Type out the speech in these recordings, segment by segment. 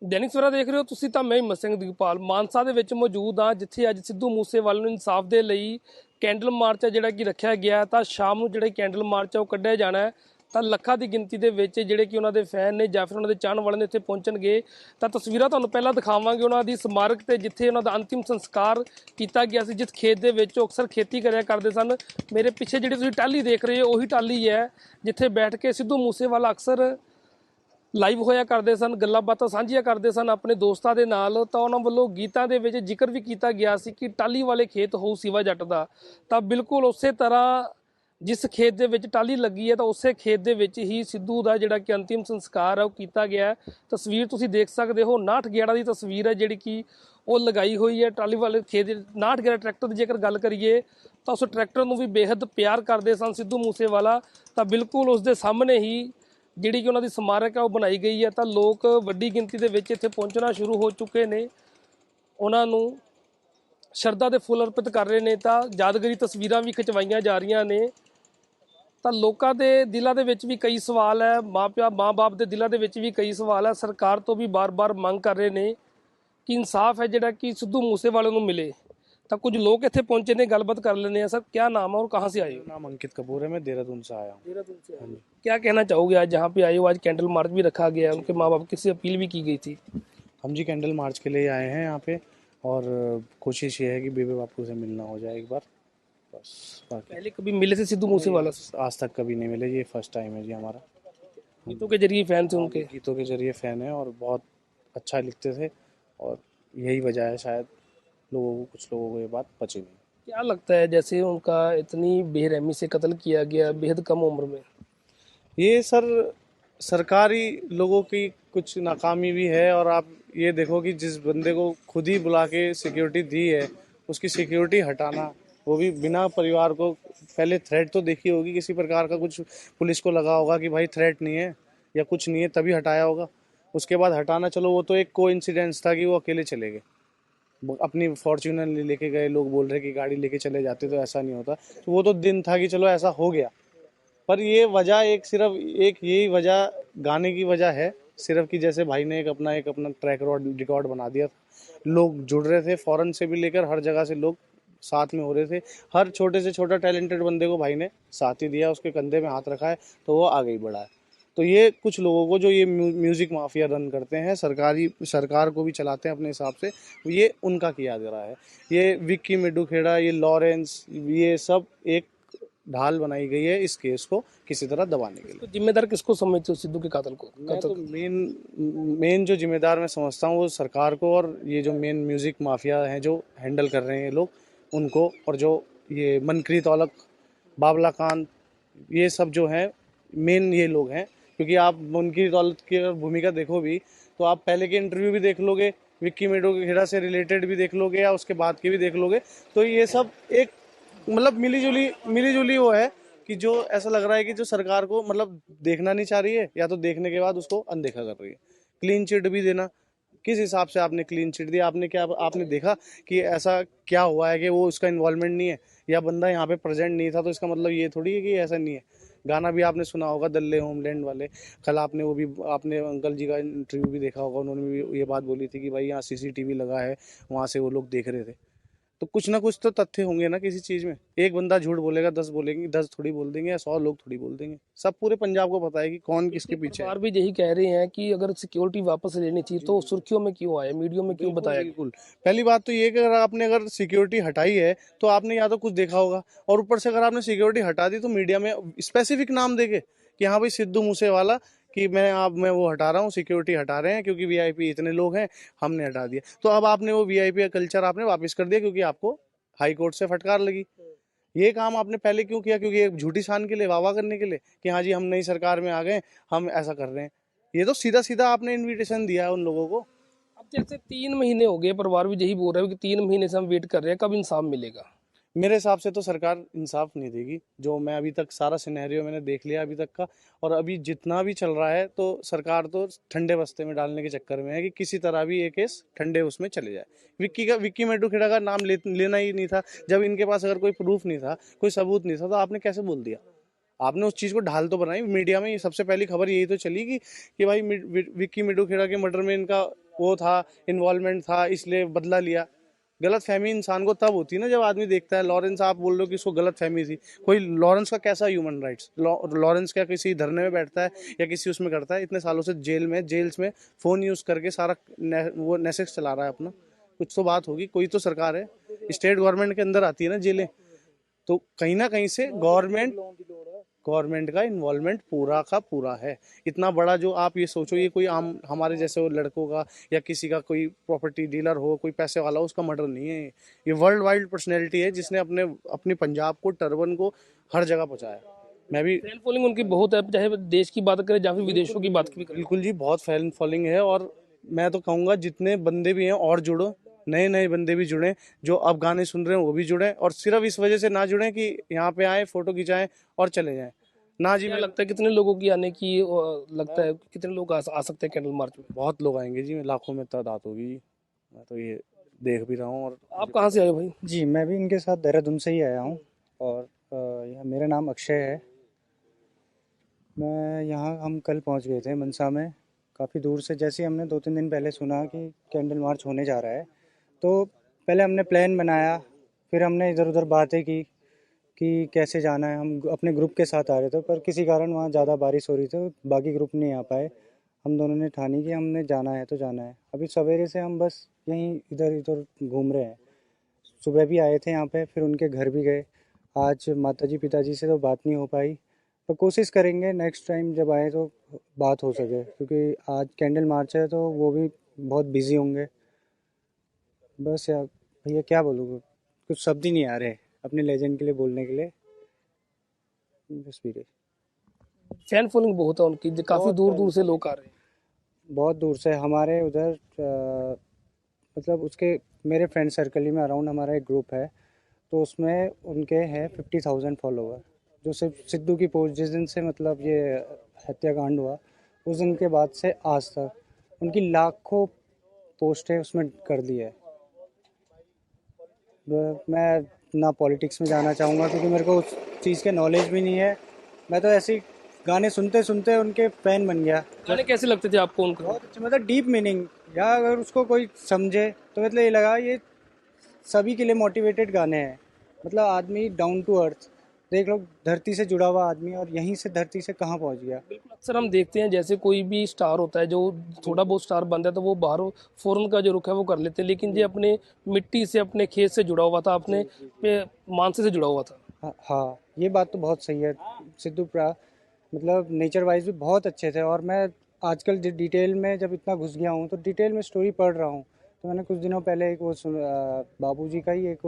दैनिक सवेरा देख रहे हो ਤੁਸੀਂ ਤਾਂ ਮੈਂ ਹਿੰਮਤ ਸਿੰਘ ਦੀਪਾਲ ਮਾਨਸਾ ਦੇ ਵਿੱਚ ਮੌਜੂਦ ਹਾਂ ਜਿੱਥੇ ਅੱਜ ਸਿੱਧੂ ਮੂਸੇਵਾਲੇ ਨੂੰ ਇਨਸਾਫ ਦੇ ਲਈ ਕੈਂਡਲ ਮਾਰਚ ਹੈ ਜਿਹੜਾ ਕਿ ਰੱਖਿਆ ਗਿਆ ਤਾਂ ਸ਼ਾਮ ਨੂੰ ਜਿਹੜਾ ਕੈਂਡਲ ਮਾਰਚ ਹੈ ਉਹ ਕੱਢਿਆ ਜਾਣਾ ਹੈ ਤਾਂ ਲੱਖਾਂ ਦੀ ਗਿਣਤੀ ਦੇ ਵਿੱਚ ਜਿਹੜੇ ਕਿ ਉਹਨਾਂ ਦੇ ਫੈਨ ਨੇ ਜਾਂ ਫਿਰ ਉਹਨਾਂ ਦੇ ਚਾਹਣ ਵਾਲੇ ਨੇ ਇੱਥੇ ਪਹੁੰਚਣਗੇ ਤਾਂ ਤਸਵੀਰਾਂ ਤੁਹਾਨੂੰ ਪਹਿਲਾਂ ਦਿਖਾਵਾਂਗੇ ਉਹਨਾਂ ਦੀ ਸਮਾਰਕ ਤੇ ਜਿੱਥੇ ਉਹਨਾਂ ਦਾ ਅੰਤਿਮ ਸੰਸਕਾਰ ਕੀਤਾ ਗਿਆ ਸੀ ਜਿਸ ਖੇਤ ਦੇ ਵਿੱਚ ਉਹ ਅਕਸਰ ਖੇਤੀ ਕਰਿਆ ਕਰਦੇ ਸਨ ਮੇਰੇ ਪਿੱਛੇ ਜਿਹੜੀ ਤੁਸੀਂ ਟਾਹਲੀ ਦੇਖ ਰਹੇ ਹੋ ਉਹੀ ਟਾਹਲੀ ਹੈ ਜਿੱਥੇ ਬੈਠ ਕੇ ਸਿੱਧੂ ਮੂਸੇਵਾਲਾ ਅਕਸਰ ਲਾਈਵ ਹੋਇਆ ਕਰਦੇ ਸਨ ਗੱਲਾਂ ਬਾਤਾਂ ਸਾਂਝੀਆਂ ਕਰਦੇ ਸਨ ਆਪਣੇ ਦੋਸਤਾਂ ਦੇ ਨਾਲ ਤਾਂ ਉਹਨਾਂ ਵੱਲੋਂ ਗੀਤਾਂ ਦੇ ਵਿੱਚ ਜ਼ਿਕਰ ਵੀ ਕੀਤਾ ਗਿਆ ਸੀ ਕਿ ਟਾਹਲੀ ਵਾਲੇ ਖੇਤ ਹੋਊ ਸਿਵਾ ਜੱਟ ਦਾ ਤਾਂ ਬਿਲਕੁਲ ਉਸੇ ਤਰ੍ਹਾਂ ਜਿਸ ਖੇਤ ਦੇ ਵਿੱਚ ਟਾਹਲੀ ਲੱਗੀ ਹੈ ਤਾਂ ਉਸੇ ਖੇਤ ਦੇ ਵਿੱਚ ਹੀ ਸਿੱਧੂ ਦਾ ਜਿਹੜਾ ਕਿ ਅੰਤਿਮ ਸੰਸਕਾਰ ਹੈ ਉਹ ਕੀਤਾ ਗਿਆ ਹੈ। ਤਸਵੀਰ ਤੁਸੀਂ ਦੇਖ ਸਕਦੇ ਹੋ 69 ਦੀ ਤਸਵੀਰ ਹੈ ਜਿਹੜੀ ਕਿ ਉਹ ਲਗਾਈ ਹੋਈ ਹੈ ਟਾਹਲੀ ਵਾਲੇ ਖੇਤ 69 ਟਰੈਕਟਰ ਦੀ ਜੇਕਰ ਗੱਲ ਕਰੀਏ ਤਾਂ ਉਸ ਟਰੈਕਟਰ ਨੂੰ ਵੀ ਬੇहद ਪਿਆਰ ਕਰਦੇ ਸਨ ਸਿੱਧੂ ਮੂਸੇਵਾਲਾ ਤਾਂ ਬਿਲਕੁਲ ਉਸ ਦੇ ਸਾਹਮਣੇ ਹੀ ਜਿਹੜੀ ਕਿ ਉਹਨਾਂ ਦੀ ਸਮਾਰਕ ਹੈ ਉਹ ਬਣਾਈ ਗਈ ਹੈ ਤਾਂ ਲੋਕ ਵੱਡੀ ਗਿਣਤੀ ਦੇ ਵਿੱਚ ਇੱਥੇ ਪਹੁੰਚਣਾ ਸ਼ੁਰੂ ਹੋ ਚੁੱਕੇ ਨੇ ਉਹਨਾਂ ਨੂੰ ਸ਼ਰਧਾ ਦੇ ਫੁੱਲ ਅਰਪਿਤ ਕਰ ਰਹੇ ਨੇ ਤਾਂ ਯਾਦਗਾਰੀ ਤਸਵੀਰਾਂ ਵੀ ਖਿਚਵਾਈਆਂ ਜਾ ਰਹੀਆਂ ਨੇ ਤਾਂ ਲੋਕਾਂ ਦੇ ਦਿਲਾਂ ਦੇ ਵਿੱਚ ਵੀ ਕਈ ਸਵਾਲ ਹੈ ਮਾਂ-ਬਾਪ ਦੇ ਦਿਲਾਂ ਦੇ ਵਿੱਚ ਵੀ ਕਈ ਸਵਾਲ ਹੈ ਸਰਕਾਰ ਤੋਂ ਵੀ ਬਾਰ-ਬਾਰ ਮੰਗ ਕਰ ਰਹੇ ਨੇ ਕਿ ਇਨਸਾਫ ਹੈ ਜਿਹੜਾ कि सिद्धू मूसेवाले ਨੂੰ मिले तो कुछ लोग इतने पहुंचे ने गलबात कर लेने हैं। सर क्या नाम है और कहाँ से आए हो? नाम अंकित कपूर है, मैं देहरादून से आया हूँ। देहरादून से आए। क्या कहना चाहोगे आज जहाँ पे आए हो? आज कैंडल मार्च भी रखा गया है, उनके माँ बाप की से अपील भी की गई थी। हम जी कैंडल मार्च के लिए आए हैं यहाँ पे और कोशिश ये है कि बेबे बापू से मिलना हो जाए एक बार बस। पहले कभी मिले थे सिद्धू मूसेवाला से? आज तक कभी नहीं मिले, ये फर्स्ट टाइम है जी हमारा। गीतों के जरिए फैन थे उनके? गीतों के जरिए फ़ैन है और बहुत अच्छा लिखते थे और यही वजह है शायद कुछ लोगों को ये बात पची नहीं। क्या लगता है जैसे उनका इतनी बेरहमी से कत्ल किया गया बेहद कम उम्र में? ये सर सरकारी लोगों की कुछ नाकामी भी है और आप ये देखो कि जिस बंदे को खुद ही बुला के सिक्योरिटी दी है उसकी सिक्योरिटी हटाना, वो भी बिना परिवार को पहले थ्रेट तो देखी होगी किसी प्रकार का, कुछ पुलिस को लगा होगा कि भाई थ्रेट नहीं है या कुछ नहीं है तभी हटाया होगा। उसके बाद हटाना, चलो वो तो एक कोइंसिडेंस था कि वो अकेले चले गए, अपनी फॉर्च्यूनर लेके गए, लोग बोल रहे कि गाड़ी लेके चले जाते तो ऐसा नहीं होता, तो वो तो दिन था कि चलो ऐसा हो गया। पर ये वजह सिर्फ एक यही वजह गाने की वजह है सिर्फ कि जैसे भाई ने एक अपना ट्रैक रिकॉर्ड बना दिया था, लोग जुड़ रहे थे फॉरेन से भी लेकर हर जगह से लोग साथ में हो रहे थे, हर छोटे से छोटा टैलेंटेड बंदे को भाई ने साथ ही दिया, उसके कंधे में हाथ रखा है तो वो आगे ही बढ़ा है। तो ये कुछ लोगों को जो ये म्यूज़िक माफिया रन करते हैं, सरकार को भी चलाते हैं अपने हिसाब से, ये उनका किया जा रहा है। ये विक्की मिड्डू खेड़ा, ये लॉरेंस, ये सब एक ढाल बनाई गई है इस केस को किसी तरह दबाने के लिए। तो जिम्मेदार किसको समझते हो सिद्धू के कातल को? मैं तो मेन जो जिम्मेदार मैं समझता हूँ वो सरकार को और ये जो मेन म्यूज़िक माफिया हैं जो हैंडल कर रहे हैं ये लोग, उनको, और जो ये मनप्रीत औलख, बाबला खान, ये सब जो हैं मेन ये लोग हैं। क्योंकि आप उनकी दौलत की अगर भूमिका देखो भी तो आप पहले के इंटरव्यू भी देख लोगे, विक्की मिड्डू के खेड़ा से रिलेटेड भी देख लोगे या उसके बाद के भी देख लोगे, तो ये सब एक मतलब मिली जुली वो है कि जो ऐसा लग रहा है कि जो सरकार को मतलब देखना नहीं चाह रही है या तो देखने के बाद उसको अनदेखा कर रही है। क्लीन चिट भी देना, किस हिसाब से आपने क्लीन चिट दिया? आपने देखा कि ऐसा क्या हुआ है कि वो उसका इन्वॉल्वमेंट नहीं है या बंदा यहाँ पे प्रेजेंट नहीं था, तो इसका मतलब ये थोड़ी है कि ऐसा नहीं है। गाना भी आपने सुना होगा दल्ले होमलैंड वाले, कल आपने अंकल जी का इंटरव्यू भी देखा होगा, उन्होंने भी ये बात बोली थी कि भाई यहाँ सीसीटीवी लगा है, वहाँ से वो लोग देख रहे थे। तो कुछ ना कुछ तो तथ्य होंगे ना किसी चीज़ में। एक बंदा झूठ बोलेगा 10 बोलेंगे, 10 थोड़ी बोल देंगे या 100 लोग थोड़ी बोल देंगे। सब पूरे पंजाब को पता है कि कौन किसके पीछे है। सरकार भी यही कह रहे हैं कि अगर सिक्योरिटी वापस लेनी चाहिए तो सुर्खियों में क्यों आए, मीडिया में क्यों बताया? बिल्कुल, पहली बात तो ये कि अगर सिक्योरिटी हटाई है तो आपने या तो कुछ देखा होगा, और ऊपर से अगर आपने सिक्योरिटी हटा दी तो मीडिया में स्पेसिफिक नाम देके कि हाँ भाई सिद्धू मूसेवाला कि मैं वो हटा रहा हूँ, सिक्योरिटी हटा रहे हैं क्योंकि वीआईपी इतने लोग हैं, हमने हटा दिया। तो अब आपने वो वीआईपी का कल्चर आपने वापस कर दिया क्योंकि आपको हाई कोर्ट से फटकार लगी। ये काम आपने पहले क्यों किया? क्योंकि एक झूठी शान के लिए, वाह करने के लिए कि हाँ जी हम नई सरकार में आ गए, हम ऐसा कर रहे हैं। ये तो सीधा आपने इनविटेशन दिया है उन लोगों को। अब जैसे 3 महीने हो गए, परिवार भी यही बोल रहा है कि 3 महीने से हम वेट कर रहे हैं, कब इंसाफ मिलेगा? मेरे हिसाब से तो सरकार इंसाफ नहीं देगी। जो मैं अभी तक सारा सिनेरियो मैंने देख लिया अभी तक का, और अभी जितना भी चल रहा है तो सरकार तो ठंडे बस्ते में डालने के चक्कर में है कि किसी तरह भी ये केस ठंडे उसमें चले जाए। विक्की मिड्डू खेड़ा का नाम लेना ही नहीं था। जब इनके पास अगर कोई प्रूफ नहीं था, कोई सबूत नहीं था, तो आपने कैसे बोल दिया? आपने उस चीज़ को ढाल तो बनाई। मीडिया में सबसे पहली खबर यही तो चली कि भाई विक्की मिड्डू खेड़ा के मर्डर में इनका वो था, इन्वॉल्वमेंट था, इसलिए बदला लिया। गलत फहमी इंसान को तब होती है ना जब आदमी देखता है। लॉरेंस, आप बोल रहे हो कि इसको गलत फहमी थी, कोई लॉरेंस का कैसा ह्यूमन राइट्स? लॉरेंस क्या किसी धरने में बैठता है या किसी उसमें करता है? इतने सालों से जेल्स में फोन यूज करके सारा वो नेसेक्स चला रहा है अपना। कुछ तो बात होगी, कोई तो सरकार है, स्टेट गवर्नमेंट के अंदर आती है ना जेलें, तो कहीं ना कहीं से गवर्नमेंट का इन्वॉल्वमेंट पूरा का पूरा है। इतना बड़ा, जो आप ये सोचो, ये कोई आम हमारे जैसे वो लड़कों का या किसी का कोई प्रॉपर्टी डीलर हो, कोई पैसे वाला हो, उसका मर्डर नहीं है। ये वर्ल्ड वाइड पर्सनैलिटी है जिसने अपनी पंजाब को, टर्बन को हर जगह पहुंचाया। मैं भी फैन फॉलोइंग उनकी बहुत है, चाहे देश की बात करें या फिर विदेशों की बात भी करें। बिल्कुल जी, बहुत फैन फॉलोइंग है। और मैं तो कहूँगा जितने बंदे भी हैं और जुड़ो, नए नए बंदे भी जुड़े, जो अब गाने सुन रहे हैं वो भी जुड़े, और सिर्फ इस वजह से ना जुड़े कि यहाँ पे आए, फोटो खिंचाएं और चले जाएं। ना जी, क्या मैं लगता है कितने लोगों की आने की लगता है कितने लोग आ सकते हैं कैंडल मार्च में? बहुत लोग आएंगे जी, लाखों में तादाद होगी। मैं तो ये देख भी रहा हूँ। और आप कहाँ से आए हो भाई? जी, मैं भी इनके साथ देहरादून से ही आया हूँ। और यह मेरा नाम अक्षय है। मैं यहाँ हम कल पहुँच गए थे मनसा में, काफ़ी दूर से। जैसे ही हमने 2-3 दिन पहले सुना कि कैंडल मार्च होने जा रहा है, तो पहले हमने प्लान बनाया, फिर हमने इधर उधर बातें की कि कैसे जाना है। हम अपने ग्रुप के साथ आ रहे थे, पर किसी कारण वहाँ ज़्यादा बारिश हो रही थी, बाकी ग्रुप नहीं आ पाए। हम दोनों ने ठानी कि हमने जाना है तो जाना है। अभी सवेरे से हम बस यहीं इधर उधर घूम रहे हैं। सुबह भी आए थे यहाँ पे, फिर उनके घर भी गए। आज माताजी पिताजी से तो बात नहीं हो पाई, तो कोशिश करेंगे नेक्स्ट टाइम जब आए तो बात हो सके, क्योंकि आज कैंडल मार्च है तो वो भी बहुत बिजी होंगे। बस यार भैया क्या बोलूँ, कुछ शब्द ही नहीं आ रहे अपने लेजेंड के लिए बोलने के लिए। बस भी फैन फॉलोइंग बहुत है उनकी, काफी बहुत दूर दूर से लोग आ रहे हैं। बहुत दूर से हमारे उधर मतलब उसके मेरे फ्रेंड सर्कल ही में अराउंड हमारा एक ग्रुप है, तो उसमें उनके हैं 50,000 फॉलोवर। जो सिर्फ सिद्धू की पोस्ट जिस दिन से मतलब ये हत्याकांड हुआ, उस दिन के बाद से आज तक उनकी लाखों पोस्टें उसमें कर दी है। मैं ना पॉलिटिक्स में जाना चाहूँगा, क्योंकि मेरे को उस चीज़ के नॉलेज भी नहीं है। मैं तो ऐसे ही गाने सुनते सुनते उनके फ़ैन बन गया। गाने कैसे लगते थे आपको उनके? बहुत अच्छे, मतलब डीप मीनिंग, या अगर उसको कोई समझे तो मतलब ये लगा ये सभी के लिए मोटिवेटेड गाने हैं। मतलब आदमी डाउन टू अर्थ, देख लो, धरती से जुड़ा हुआ आदमी, और यहीं से धरती से कहाँ पहुंच गया। बिल्कुल, अक्सर हम देखते हैं जैसे कोई भी स्टार होता है जो थोड़ा बहुत स्टार बनता है तो वो बाहर फॉरेन का जो रुख है वो कर लेते हैं, लेकिन ये अपने मिट्टी से, अपने खेत से जुड़ा हुआ था, अपने मानसे से जुड़ा हुआ था। हाँ, ये बात तो बहुत सही है। सिद्धू प्रा मतलब नेचर वाइज भी बहुत अच्छे थे। और मैं आजकल डिटेल में जब इतना घुस गया हूँ तो डिटेल में स्टोरी पढ़ रहा हूँ। तो मैंने कुछ दिनों पहले एक वो बाबूजी का ही एक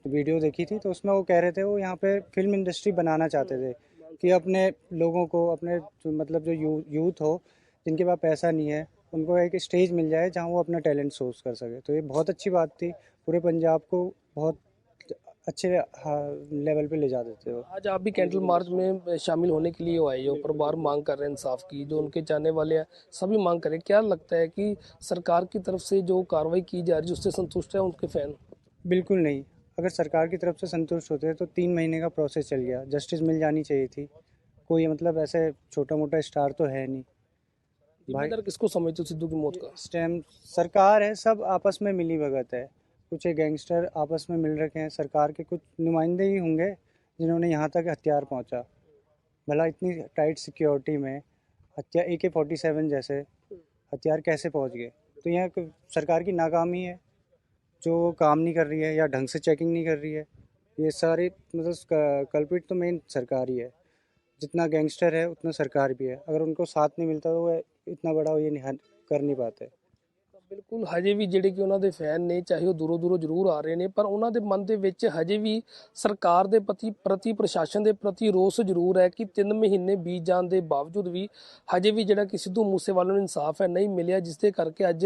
वीडियो देखी थी, तो उसमें वो कह रहे थे वो यहाँ पे फिल्म इंडस्ट्री बनाना चाहते थे, कि अपने लोगों को, अपने मतलब जो यूथ हो जिनके पास पैसा नहीं है, उनको एक स्टेज मिल जाए जहाँ वो अपना टैलेंट शोज कर सके। तो ये बहुत अच्छी बात थी, पूरे पंजाब को बहुत अच्छे लेवल पे ले जा देते हो। आज आप भी कैंडल मार्च में शामिल होने के लिए आए हो, परिवार मांग कर रहे हैं इंसाफ की, जो उनके चाहने वाले हैं सभी मांग कर रहे हैं। क्या लगता है कि सरकार की तरफ से जो कार्रवाई की जा रही है उससे संतुष्ट है उनके फैन? बिल्कुल नहीं। अगर सरकार की तरफ से संतुष्ट होते तो 3 महीने का प्रोसेस चल गया, जस्टिस मिल जानी चाहिए थी। कोई मतलब ऐसे छोटा मोटा स्टार तो है नहीं भाई। जिम्मेदार किसको समझते हो सिद्धू की मौत का? इस टाइम सरकार है, सब आपस में मिली भगत है। कुछ एक गैंगस्टर आपस में मिल रखे हैं, सरकार के कुछ नुमाइंदे ही होंगे जिन्होंने यहाँ तक हथियार पहुँचा। भला इतनी टाइट सिक्योरिटी में हथियार AK-47 जैसे हथियार कैसे पहुँच गए? तो यहाँ सरकार की नाकामी है, जो काम नहीं कर रही है या ढंग से चेकिंग नहीं कर रही है। ये सारे मतलब कल्प्रिट तो मेन सरकार ही है। जितना गैंगस्टर है उतना सरकार भी है। अगर उनको साथ नहीं मिलता तो वो इतना बड़ा ये नहीं कर नहीं पाते। ਬਿਲਕੁਲ, ਹਜੇ ਵੀ ਜਿਹੜੇ ਕਿ ਉਹਨਾਂ ਦੇ ਫੈਨ ਨੇ, ਚਾਹੇ ਉਹ ਦੂਰੋਂ ਦੂਰੋਂ ਜ਼ਰੂਰ ਆ ਰਹੇ ਨੇ, ਪਰ ਉਹਨਾਂ ਦੇ ਮਨ ਦੇ ਵਿੱਚ ਹਜੇ ਵੀ ਸਰਕਾਰ ਦੇ ਪ੍ਰਤੀ ਪ੍ਰਸ਼ਾਸਨ ਦੇ ਪ੍ਰਤੀ ਰੋਸ ਜ਼ਰੂਰ ਹੈ ਕਿ 3 ਮਹੀਨੇ ਬੀਤ ਜਾਣ ਦੇ ਬਾਵਜੂਦ ਵੀ ਹਜੇ ਵੀ ਜਿਹੜਾ ਕਿ ਸਿੱਧੂ ਮੂਸੇਵਾਲੇ ਨੂੰ ਇਨਸਾਫ ਹੈ ਨਹੀਂ ਮਿਲਿਆ, ਜਿਸ ਦੇ ਕਰਕੇ ਅੱਜ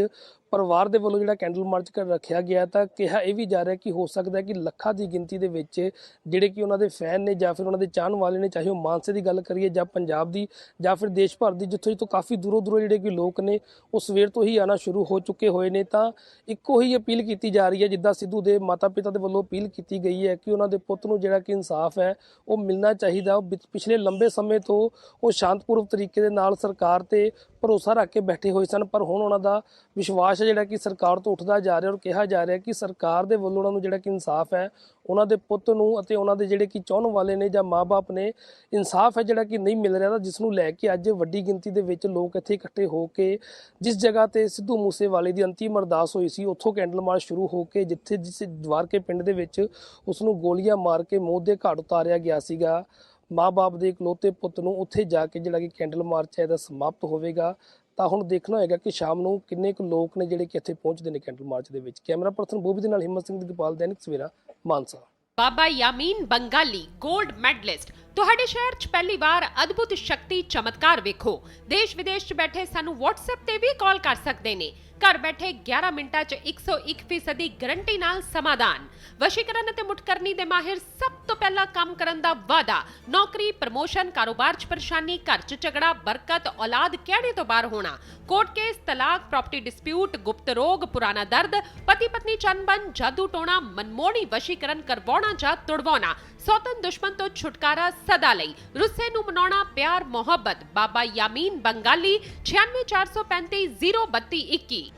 ਪਰਿਵਾਰ ਦੇ ਵੱਲੋਂ ਜਿਹੜਾ ਕੈਂਡਲ ਮਾਰਚ ਕਰ ਰੱਖਿਆ ਗਿਆ। ਤਾਂ ਕਿਹਾ ਇਹ ਵੀ ਜਾ ਰਿਹਾ ਕਿ ਹੋ ਸਕਦਾ ਹੈ ਕਿ ਲੱਖਾਂ ਦੀ ਗਿਣਤੀ ਦੇ ਵਿੱਚ ਜਿਹੜੇ ਕਿ ਉਹਨਾਂ ਦੇ ਫੈਨ ਨੇ ਜਾਂ ਫਿਰ ਉਹਨਾਂ ਦੇ ਚਾਹਣ ਵਾਲੇ ਨੇ, ਚਾਹੇ ਉਹ ਮਾਨਸੇ ਦੀ ਗੱਲ ਕਰੀਏ ਜਾਂ ਪੰਜਾਬ ਦੀ ਜਾਂ ਫਿਰ ਦੇਸ਼ ਭਰ ਦੀ, ਜਿੱਥੋਂ ਜਿੱਥੋਂ ਕਾਫੀ ਦੂਰੋਂ ਦੂਰੋਂ ਜਿਹੜੇ ਕਿ ਲੋਕ ਨੇ ਉਹ ਸਵੇਰ ਤੋਂ ਹੀ ਆਉਣਾ ਸ਼ੁਰੂ ਹੋ ਚੁੱਕੇ ਹੋਏ ਨੇ। ਤਾਂ ਇੱਕੋ ਹੀ ਅਪੀਲ ਕੀਤੀ ਜਾ ਰਹੀ ਹੈ, ਜਿੱਦਾਂ ਸਿੱਧੂ ਦੇ ਮਾਤਾ ਪਿਤਾ ਦੇ ਵੱਲੋਂ ਅਪੀਲ ਕੀਤੀ ਗਈ ਹੈ ਕਿ ਉਹਨਾਂ ਦੇ ਪੁੱਤ ਨੂੰ ਜਿਹੜਾ ਕਿ ਇਨਸਾਫ ਹੈ ਉਹ ਮਿਲਣਾ ਚਾਹੀਦਾ। ਉਹ ਪਿਛਲੇ ਲੰਬੇ ਸਮੇਂ ਤੋਂ ਉਹ ਸ਼ਾਂਤਪੂਰਵਕ ਤਰੀਕੇ ਦੇ ਨਾਲ ਸਰਕਾਰ ਤੇ ਭਰੋਸਾ ਰੱਖ ਕੇ ਬੈਠੇ ਹੋਏ ਸਨ, ਪਰ ਹੁਣ ਉਹਨਾਂ ਦਾ ਵਿਸ਼ਵਾਸ ਹੈ ਜਿਹੜਾ ਕਿ ਸਰਕਾਰ ਤੋਂ ਉੱਠਦਾ ਜਾ ਰਿਹਾ ਔਰ ਕਿਹਾ ਜਾ ਰਿਹਾ ਕਿ ਸਰਕਾਰ ਦੇ ਵੱਲੋਂ ਉਹਨਾਂ ਨੂੰ ਜਿਹੜਾ ਕਿ ਇਨਸਾਫ ਹੈ, ਉਹਨਾਂ ਦੇ ਪੁੱਤ ਨੂੰ ਅਤੇ ਉਹਨਾਂ ਦੇ ਜਿਹੜੇ ਕਿ ਚਾਹਣ ਵਾਲੇ ਨੇ ਜਾਂ ਮਾਂ-ਬਾਪ ਨੇ ਇਨਸਾਫ ਹੈ ਜਿਹੜਾ ਕਿ ਨਹੀਂ ਮਿਲ ਰਿਹਾ, ਤਾਂ ਜਿਸ ਨੂੰ ਲੈ ਕੇ ਅੱਜ ਵੱਡੀ ਗਿਣਤੀ ਦੇ ਵਿੱਚ ਲੋਕ ਇੱਥੇ ਇਕੱਠੇ ਹੋ ਕੇ ਜਿਸ ਜਗ੍ਹਾ ਤੇ ਸਿੱਧੂ ਮੂਸੇਵਾਲੇ ਦੀ ਅੰਤਿਮ ਅਰਦਾਸ ਹੋਈ ਸੀ ਉੱਥੋਂ ਕੈਂਡਲ ਮਾਰਚ ਸ਼ੁਰੂ ਹੋ ਕੇ ਜਿੱਥੇ ਜਿਸ ਜਵਾਰਕੇ ਪਿੰਡ ਦੇ ਵਿੱਚ ਉਸ ਨੂੰ ਗੋਲੀਆਂ ਮਾਰ ਕੇ ਮੌਤ ਦੇ ਘਾਟ ਉਤਾਰਿਆ ਗਿਆ ਸੀਗਾ ਮਾਂ-ਬਾਪ ਦੇ ਇਕਲੌਤੇ ਪੁੱਤ ਨੂੰ, ਉੱਥੇ ਜਾ ਕੇ ਜਿਹੜਾ ਕਿ ਕੈਂਡਲ ਮਾਰਚ ਹੈ ਇਹਦਾ ਸਮਾਪਤ ਹੋਵੇਗਾ। ਤਾਂ ਹੁਣ ਦੇਖਣਾ ਹੋਏਗਾ ਕਿ ਸ਼ਾਮ ਨੂੰ ਕਿੰਨੇ ਕੁ ਲੋਕ ਨੇ ਜਿਹੜੇ ਕਿ ਇੱਥੇ ਪਹੁੰਚਦੇ ਨੇ ਕੈਂਡਲ ਮਾਰਚ ਦੇ ਵਿੱਚ। ਕੈਮਰਾ ਪਰਸਨ ਬੋਬੀ ਦੇ ਨਾਲ ਹਿੰਮਤ ਸਿੰਘ ਦੀਪਾਲ, ਦੈਨਿਕ ਸਵੇਰਾ, ਮਾਨਸਾ। ਬਾਬਾ ਯਾਮੀਨ ਬੰਗਾਲੀ 골ਡ ਮੈਡਲਿਸਟ ਤੁਹਾਡੇ ਸ਼ਹਿਰ 'ਚ ਪਹਿਲੀ ਵਾਰ ਅਦਭੁਤ ਸ਼ਕਤੀ ਚਮਤਕਾਰ ਵੇਖੋ। ਦੇਸ਼ ਵਿਦੇਸ਼ 'ਚ ਬੈਠੇ ਸਾਨੂੰ WhatsApp ਤੇ ਵੀ ਕਾਲ ਕਰ ਸਕਦੇ ਨੇ। ਘਰ ਬੈਠੇ 11 ਮਿੰਟਾਂ 'ਚ 101% ਦੀ ਗਾਰੰਟੀ ਨਾਲ ਸਮਾਧਾਨ। ਵਸ਼ੀਕਰਨ ਅਤੇ ਮੁਠਕਰਨੀ ਦੇ ਮਾਹਿਰ ਸਭ ਤੋਂ ਪਹਿਲਾਂ ਕੰਮ ਕਰਨ ਦਾ ਵਾਅਦਾ। ਨੌਕਰੀ, ਪ੍ਰਮੋਸ਼ਨ, ਕਾਰੋਬਾਰ 'ਚ ਪਰੇਸ਼ਾਨੀ, ਘਰ 'ਚ ਝਗੜਾ, ਬਰਕਤ, ਔਲਾਦ ਕਹਿਣੇ ਤੋਂ ਬਾਹਰ ਹੋਣਾ, ਕੋਰਟ ਕੇਸ, ਤਲਾਕ, ਪ੍ਰਾਪਰਟੀ ਡਿਸਪਿਊਟ, ਗੁਪਤ ਰੋਗ, ਪੁਰਾਣਾ ਦਰਦ, ਪਤੀ ਪਤਨੀ ਚੰਬਨ, ਜਾਦੂ ਟੋਣਾ, ਮਨਮੋਹਣੀ ਵਸ਼ੀਕਰਨ ਕਰਵਾਉਣਾ ਜਾਂ ਤੁੜਵਾਉਣਾ, ਸੌਤਨ ਦੁਸ਼ਮਣ ਤੋਂ ਛੁਟਕਾਰਾ ਸਦਾ ਲਈ, ਰੁੱਸੇ ਨੂੰ ਮਨਾਉਣਾ, ਪਿਆਰ ਮੁਹੱਬਤ। ਬਾਬਾ ਯਾਮੀਨ ਬੰਗਾਲੀ 9643503221।